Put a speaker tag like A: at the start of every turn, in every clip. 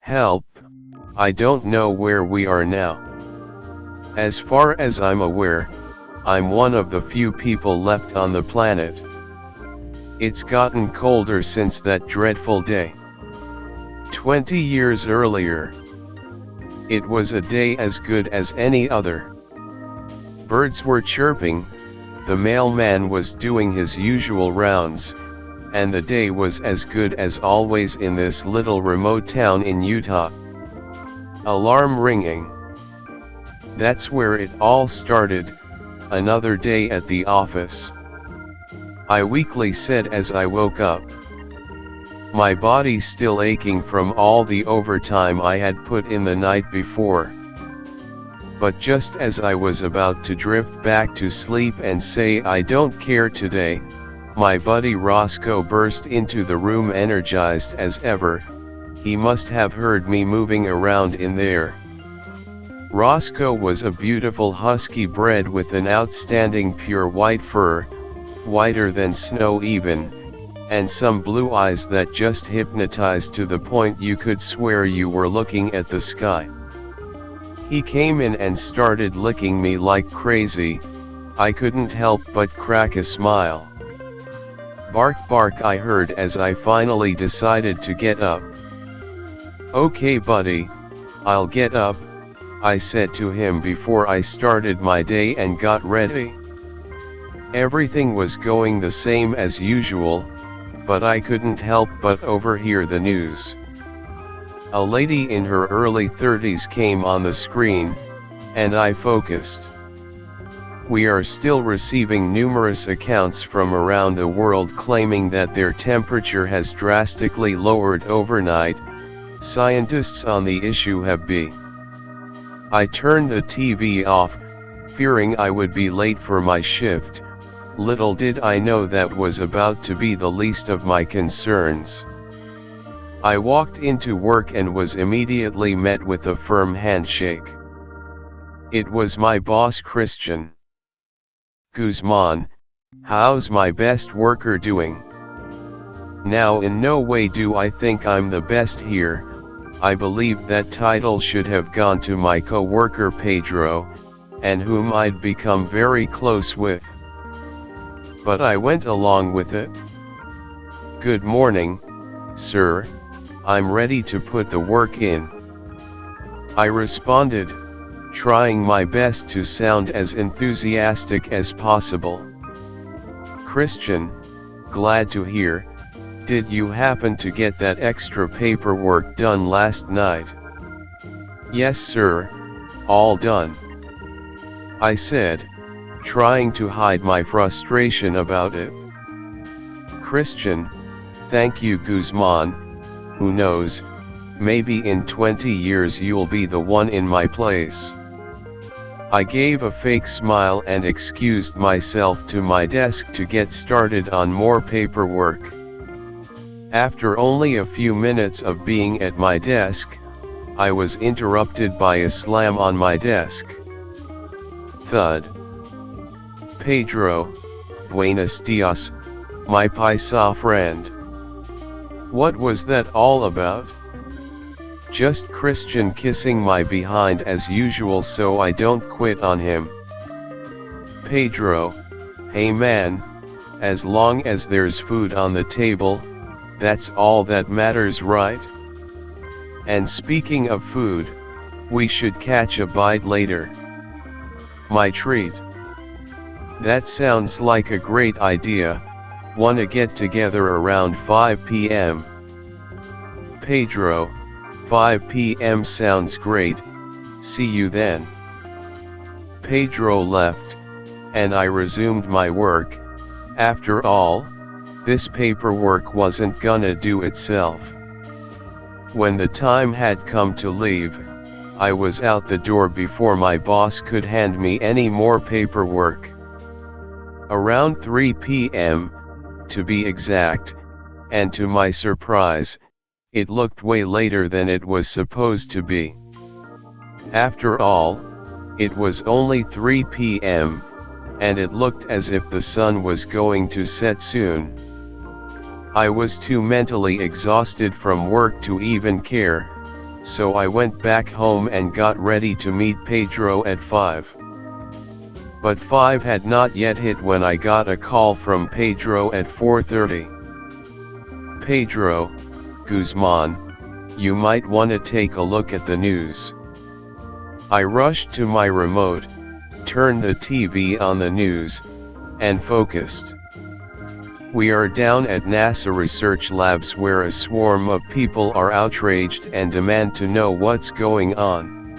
A: Help, I don't know where we are now. As far as I'm aware, I'm one of the few people left on the planet. It's gotten colder since that dreadful day. 20 years earlier. It was a day as good as any other. Birds were chirping, the mailman was doing his usual rounds, and the day was as good as always in this little remote town in Utah. Alarm ringing. That's where it all started, another day at the office. I weakly said as I woke up. My body still aching from all the overtime I had put in the night before. But just as I was about to drift back to sleep and say I don't care today, my buddy Roscoe burst into the room energized as ever. He must have heard me moving around in there. Roscoe was a beautiful husky bred with an outstanding pure white fur, whiter than snow even, and some blue eyes that just hypnotized to the point you could swear you were looking at the sky. He came in and started licking me like crazy. I couldn't help but crack a smile. Bark bark I heard as I finally decided to get up. Okay buddy, I'll get up, I said to him before I started my day and got ready. Everything was going the same as usual, but I couldn't help but overhear the news. A lady in her early 30s came on the screen, and I focused. We are still receiving numerous accounts from around the world claiming that their temperature has drastically lowered overnight. Scientists on the issue have been. I turned the TV off, fearing I would be late for my shift. Little did I know that was about to be the least of my concerns. I walked into work and was immediately met with a firm handshake. It was my boss Christian. Guzman, how's my best worker doing? Now in no way do I think I'm the best here. I believe that title should have gone to my co-worker Pedro, and whom I'd become very close with. But I went along with it. Good morning, sir, I'm ready to put the work in. I responded, trying my best to sound as enthusiastic as possible. Christian, glad to hear. Did you happen to get that extra paperwork done last night? Yes sir, all done. I said, trying to hide my frustration about it. Christian, thank you Guzman, who knows, maybe in 20 years you'll be the one in my place. I gave a fake smile and excused myself to my desk to get started on more paperwork. After only a few minutes of being at my desk, I was interrupted by a slam on my desk. Thud. Pedro, buenos dias, my paisa friend. What was that all about? Just Christian kissing my behind as usual so I don't quit on him. Pedro, hey man, as long as there's food on the table, that's all that matters, right? And speaking of food, we should catch a bite later. My treat. That sounds like a great idea. Wanna get together around 5 p.m. Pedro, 5 p.m. sounds great, see you then. Pedro left, and I resumed my work. After all, this paperwork wasn't gonna do itself. When the time had come to leave, I was out the door before my boss could hand me any more paperwork. Around 3 p.m., to be exact, and to my surprise, it looked way later than it was supposed to be. After all, it was only 3 p.m., and it looked as if the sun was going to set soon. I was too mentally exhausted from work to even care, so I went back home and got ready to meet Pedro at 5. But 5 had not yet hit when I got a call from Pedro at 4:30. "Pedro, Guzman, you might wanna take a look at the news." I rushed to my remote, turned the TV on the news, and focused. "We are down at NASA Research Labs where a swarm of people are outraged and demand to know what's going on.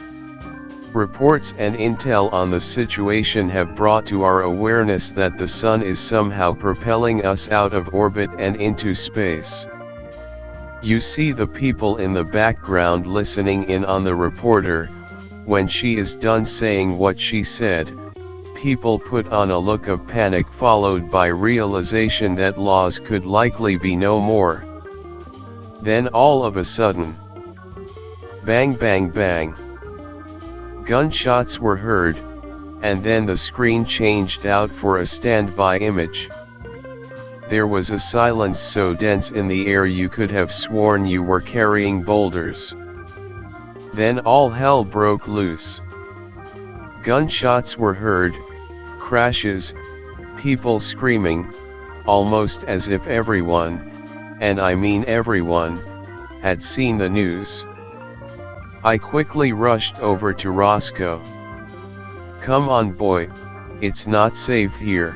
A: Reports and intel on the situation have brought to our awareness that the sun is somehow propelling us out of orbit and into space." You see the people in the background listening in on the reporter. When she is done saying what she said, people put on a look of panic followed by realization that laws could likely be no more. Then all of a sudden, bang bang bang. Gunshots were heard, and then the screen changed out for a standby image. There was a silence so dense in the air you could have sworn you were carrying boulders. Then all hell broke loose. Gunshots were heard, crashes, people screaming, almost as if everyone, and I mean everyone, had seen the news. I quickly rushed over to Roscoe. "Come on boy, it's not safe here."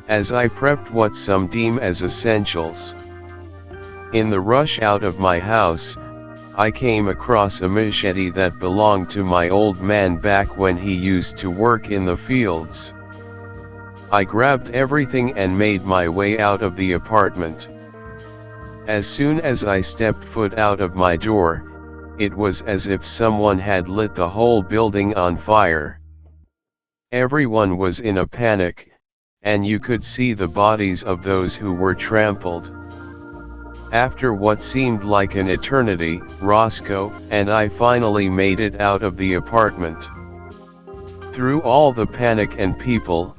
A: As I prepped what some deem as essentials. In the rush out of my house, I came across a machete that belonged to my old man back when he used to work in the fields. I grabbed everything and made my way out of the apartment. As soon as I stepped foot out of my door, it was as if someone had lit the whole building on fire. Everyone was in a panic, and you could see the bodies of those who were trampled. After what seemed like an eternity, Roscoe and I finally made it out of the apartment. Through all the panic and people,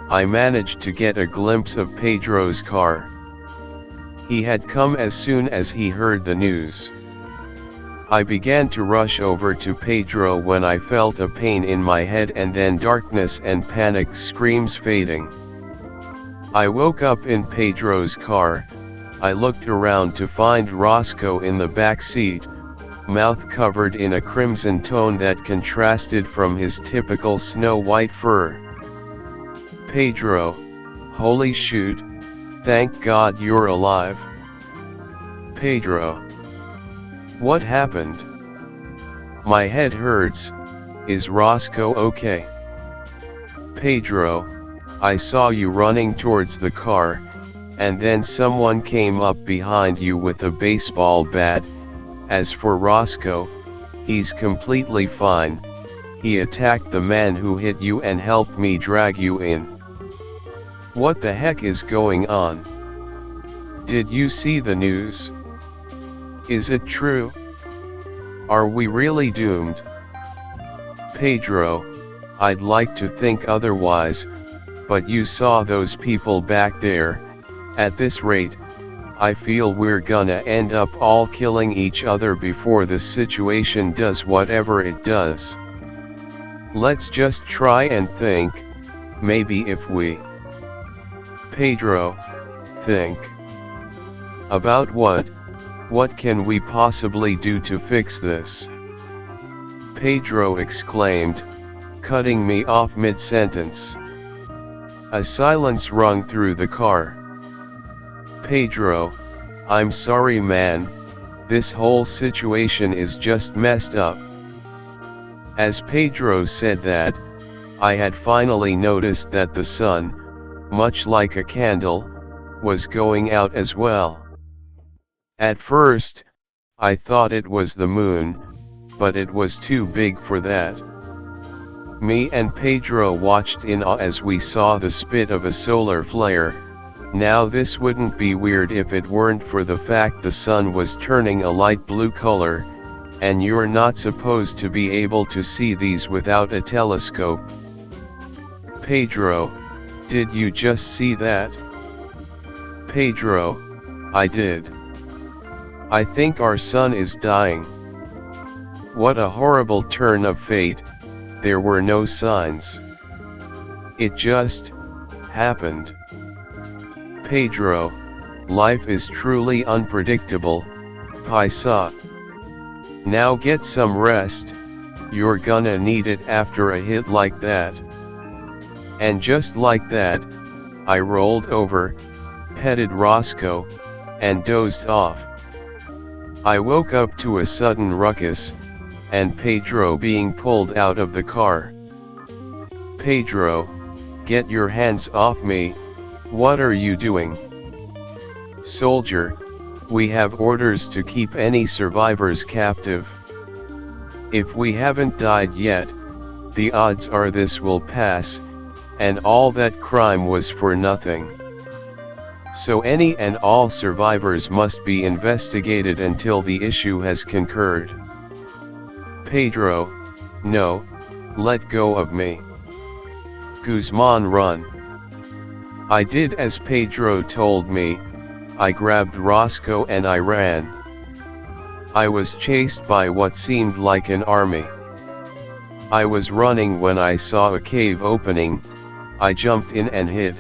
A: I managed to get a glimpse of Pedro's car. He had come as soon as he heard the news. I began to rush over to Pedro when I felt a pain in my head and then darkness and panic screams fading. I woke up in Pedro's car. I looked around to find Roscoe in the back seat, mouth covered in a crimson tone that contrasted from his typical snow-white fur. "Pedro, holy shoot, thank God you're alive." "Pedro, what happened? My head hurts, is Roscoe okay?" "Pedro, I saw you running towards the car, and then someone came up behind you with a baseball bat. As for Roscoe, he's completely fine. He attacked the man who hit you and helped me drag you in." "What the heck is going on? Did you see the news? Is it true? Are we really doomed?" "Pedro, I'd like to think otherwise, but you saw those people back there. At this rate, I feel we're gonna end up all killing each other before the situation does whatever it does. Let's just try and think, maybe if we..." "Pedro, think. About what? What can we possibly do to fix this?" Pedro exclaimed, cutting me off mid-sentence. A silence rung through the car. "Pedro, I'm sorry man, this whole situation is just messed up." As Pedro said that, I had finally noticed that the sun, much like a candle, was going out as well. At first, I thought it was the moon, but it was too big for that. Me and Pedro watched in awe as we saw the spit of a solar flare. Now this wouldn't be weird if it weren't for the fact the sun was turning a light blue color, and you're not supposed to be able to see these without a telescope. "Pedro, did you just see that?" "Pedro, I did. I think our sun is dying." What a horrible turn of fate, there were no signs. It just happened. Pedro, life is truly unpredictable, paisa. Now get some rest, you're gonna need it after a hit like that. And just like that, I rolled over, petted Roscoe, and dozed off. I woke up to a sudden ruckus, and Pedro being pulled out of the car. Pedro, get your hands off me, what are you doing? Soldier, we have orders to keep any survivors captive. If we haven't died yet, the odds are this will pass, and all that crime was for nothing. So any and all survivors must be investigated until the issue has concurred. Pedro, no, let go of me. Guzman, run. I did as Pedro told me, I grabbed Roscoe and I ran. I was chased by what seemed like an army. I was running when I saw a cave opening, I jumped in and hid.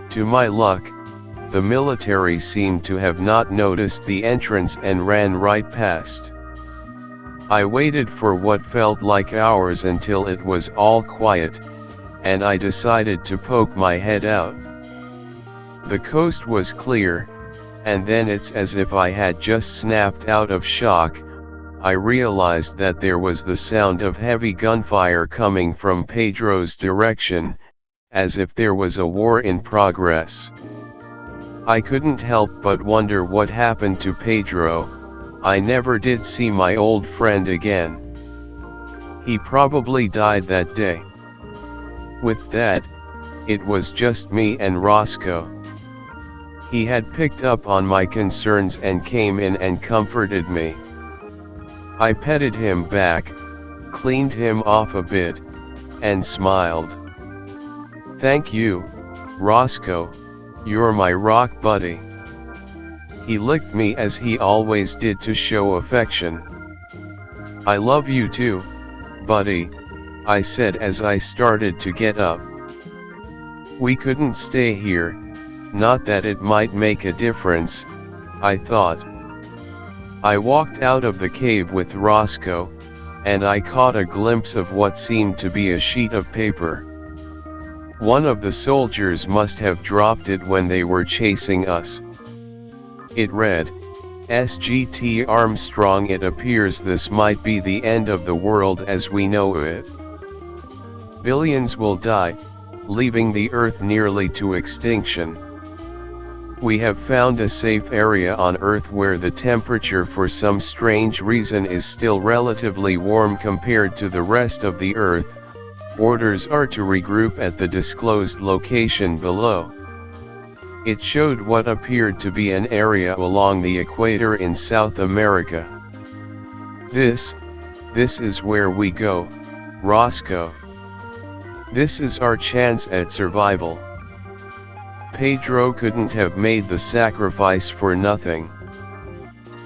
A: To my luck, the military seemed to have not noticed the entrance and ran right past. I waited for what felt like hours until it was all quiet, and I decided to poke my head out. The coast was clear, and then it's as if I had just snapped out of shock. I realized that there was the sound of heavy gunfire coming from Pedro's direction, as if there was a war in progress. I couldn't help but wonder what happened to Pedro. I never did see my old friend again. He probably died that day. With that, it was just me and Roscoe. He had picked up on my concerns and came in and comforted me. I petted him back, cleaned him off a bit, and smiled. Thank you, Roscoe, you're my rock buddy. He licked me as he always did to show affection. I love you too, buddy, I said as I started to get up. We couldn't stay here, not that it might make a difference, I thought. I walked out of the cave with Roscoe, and I caught a glimpse of what seemed to be a sheet of paper. One of the soldiers must have dropped it when they were chasing us. It read, SGT Armstrong, it appears this might be the end of the world as we know it. Billions will die, leaving the Earth nearly to extinction. We have found a safe area on Earth where the temperature for some strange reason is still relatively warm compared to the rest of the Earth. Orders are to regroup at the disclosed location below. It showed what appeared to be an area along the equator in South America. This is where we go, Roscoe. This is our chance at survival. Pedro couldn't have made the sacrifice for nothing.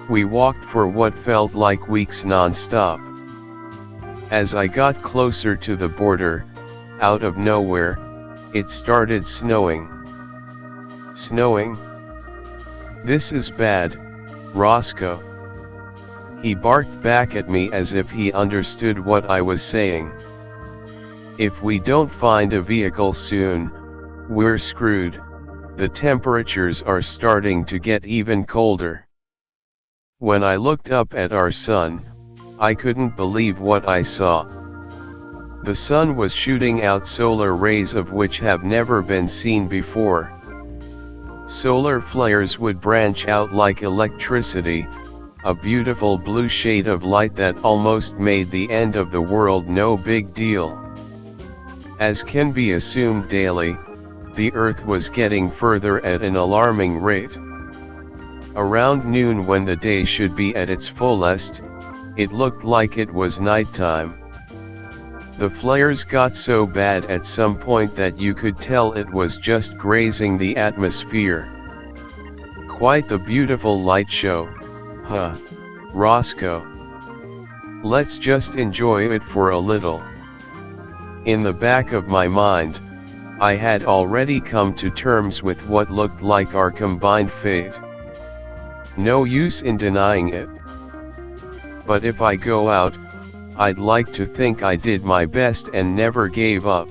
A: We walked for what felt like weeks non-stop. As I got closer to the border, out of nowhere, it started snowing. Snowing? This is bad, Roscoe. He barked back at me as if he understood what I was saying. If we don't find a vehicle soon, we're screwed. The temperatures are starting to get even colder. When I looked up at our sun, I couldn't believe what I saw. The sun was shooting out solar rays of which have never been seen before. Solar flares would branch out like electricity, a beautiful blue shade of light that almost made the end of the world no big deal. As can be assumed daily, the Earth was getting further at an alarming rate. Around noon, when the day should be at its fullest, it looked like it was nighttime. The flares got so bad at some point that you could tell it was just grazing the atmosphere. Quite the beautiful light show, huh, Roscoe? Let's just enjoy it for a little. In the back of my mind, I had already come to terms with what looked like our combined fate. No use in denying it. But if I go out, I'd like to think I did my best and never gave up.